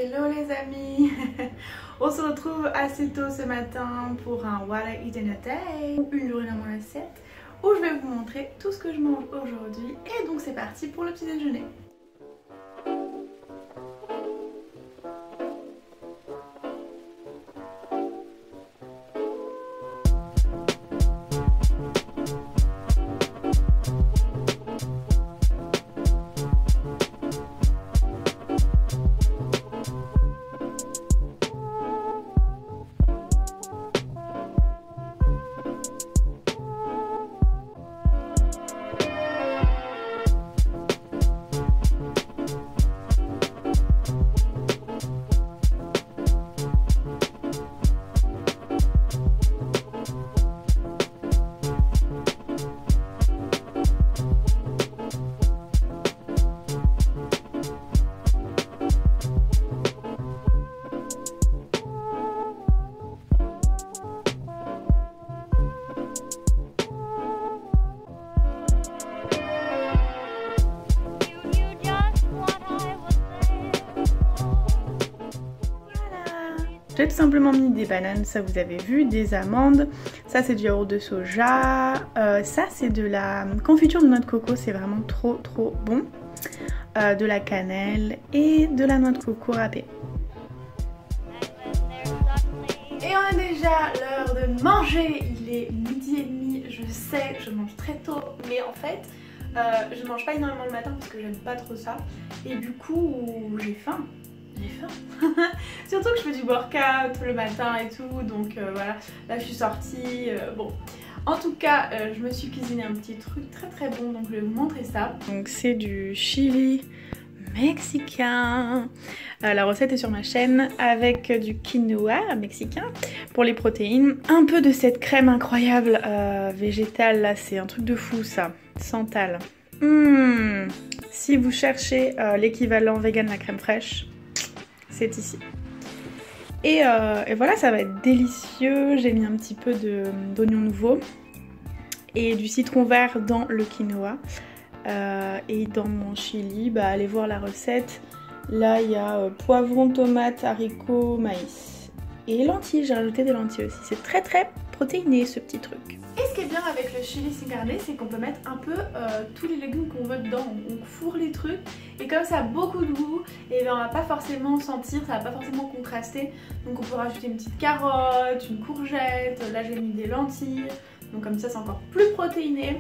Hello les amis. On se retrouve assez tôt ce matin pour un What I Eat in a Day, ou une journée dans mon assiette, où je vais vous montrer tout ce que je mange aujourd'hui. Et donc c'est parti pour le petit déjeuner. J'ai tout simplement mis des bananes, ça vous avez vu, des amandes, ça c'est du yaourt de soja, ça c'est de la confiture de noix de coco, c'est vraiment trop bon, de la cannelle et de la noix de coco râpée. Et on a déjà l'heure de manger, il est 12h30, je sais, je mange très tôt, mais en fait je mange pas énormément le matin parce que j'aime pas trop ça, et du coup j'ai faim. Surtout que je fais du workout le matin et tout, donc voilà, là je suis sortie, bon. En tout cas, je me suis cuisiné un petit truc très bon, donc je vais vous montrer ça. Donc c'est du chili mexicain. La recette est sur ma chaîne avec du quinoa mexicain pour les protéines. Un peu de cette crème incroyable végétale, là c'est un truc de fou ça, Santal. Si vous cherchez l'équivalent vegan de la crème fraîche, c'est ici. Et voilà, ça va être délicieux. J'ai mis un petit peu d'oignon nouveau et du citron vert dans le quinoa. Et dans mon chili, bah, allez voir la recette. Là, il y a poivron, tomate, haricots, maïs. Et lentilles, j'ai rajouté des lentilles aussi. C'est très protéiné ce petit truc. Et ce qui est bien avec le chili sin carne, c'est qu'on peut mettre un peu tous les légumes qu'on veut dedans. On fourre les trucs et comme ça a beaucoup de goût, et ben on va pas forcément sentir, ça va pas forcément contraster. Donc on peut rajouter une petite carotte, une courgette, là j'ai mis des lentilles. Donc comme ça c'est encore plus protéiné.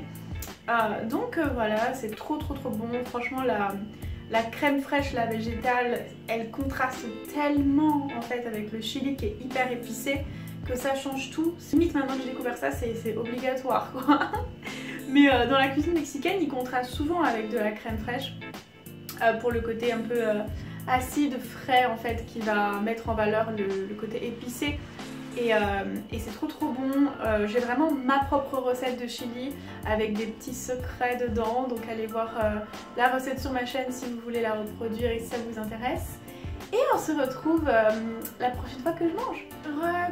Donc voilà, c'est trop bon. Franchement la crème fraîche, la végétale, elle contraste tellement en fait avec le chili qui est hyper épicé, que ça change tout. Limite maintenant que j'ai découvert ça, c'est obligatoire quoi. Mais dans la cuisine mexicaine, ils contrastent souvent avec de la crème fraîche pour le côté un peu acide, frais en fait, qui va mettre en valeur le côté épicé. Et c'est trop bon. J'ai vraiment ma propre recette de chili avec des petits secrets dedans. Donc allez voir la recette sur ma chaîne si vous voulez la reproduire et si ça vous intéresse. Et on se retrouve la prochaine fois que je mange.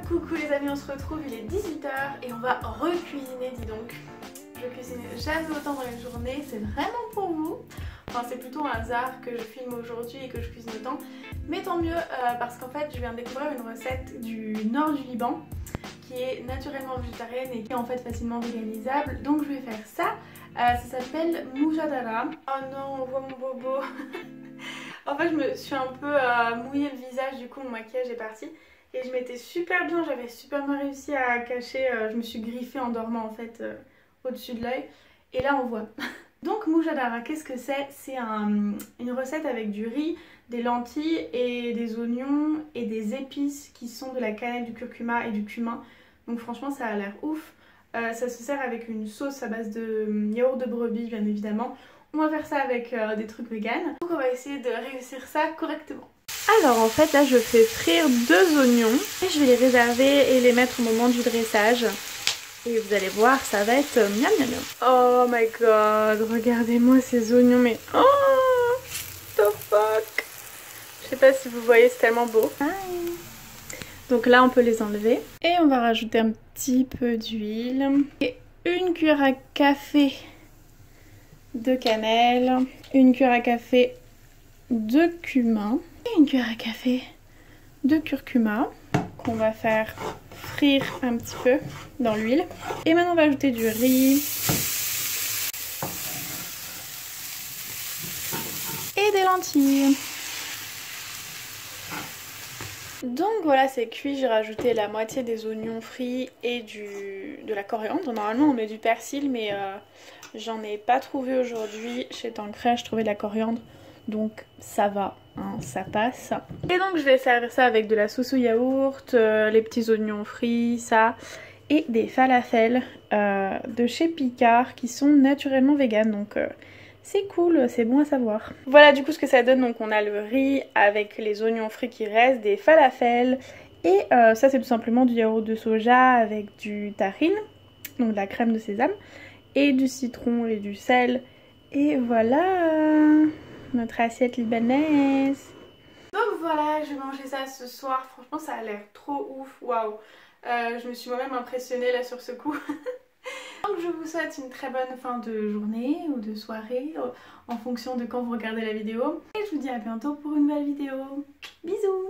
Coucou les amis, on se retrouve, il est 18h et on va recuisiner, dis donc. Je cuisine jamais autant dans les journées, c'est vraiment pour vous. Enfin c'est plutôt un hasard que je filme aujourd'hui et que je cuisine autant. Mais tant mieux parce qu'en fait je viens de découvrir une recette du nord du Liban qui est naturellement végétarienne et qui est en fait facilement véganisable. Donc je vais faire ça. Ça s'appelle moujadara. Oh non, on voit mon bobo. En fait je me suis un peu mouillé le visage, du coup mon maquillage est parti. Et je m'étais super bien, j'avais super bien réussi à cacher, je me suis griffée en dormant en fait au-dessus de l'œil. Et là on voit. Donc moujadara, qu'est-ce que c'est? C'est une recette avec du riz, des lentilles et des oignons et des épices qui sont de la cannelle, du curcuma et du cumin. Donc franchement ça a l'air ouf. Ça se sert avec une sauce à base de yaourt de brebis bien évidemment. On va faire ça avec des trucs vegan. Donc on va essayer de réussir ça correctement. Alors en fait là je fais frire 2 oignons et je vais les réserver et les mettre au moment du dressage. Et vous allez voir, ça va être miam. Oh my god, regardez-moi ces oignons, mais oh, the fuck. Je sais pas si vous voyez, c'est tellement beau. Donc là on peut les enlever. Et on va rajouter un petit peu d'huile. Et une cuillère à café de cannelle. Une cuillère à café de cumin. Et une cuillère à café de curcuma qu'on va faire frire un petit peu dans l'huile. Et maintenant on va ajouter du riz et des lentilles. Donc voilà, c'est cuit, j'ai rajouté la moitié des oignons frits et de la coriandre. Normalement on met du persil mais j'en ai pas trouvé aujourd'hui. Chez Tancred je trouvais de la coriandre, donc ça va, hein, ça passe. Et donc je vais servir ça avec de la sauce au yaourt, les petits oignons frits, ça, et des falafels de chez Picard qui sont naturellement véganes, donc c'est cool, c'est bon à savoir. Voilà du coup ce que ça donne, donc on a le riz avec les oignons frits qui restent, des falafels, et ça c'est tout simplement du yaourt de soja avec du tahine, donc de la crème de sésame, et du citron et du sel, et voilà notre assiette libanaise. Donc voilà, je vais manger ça ce soir, franchement ça a l'air trop ouf, waouh. Je me suis moi-même impressionnée là sur ce coup. Donc je vous souhaite une très bonne fin de journée ou de soirée en fonction de quand vous regardez la vidéo. Et je vous dis à bientôt pour une nouvelle vidéo. Bisous!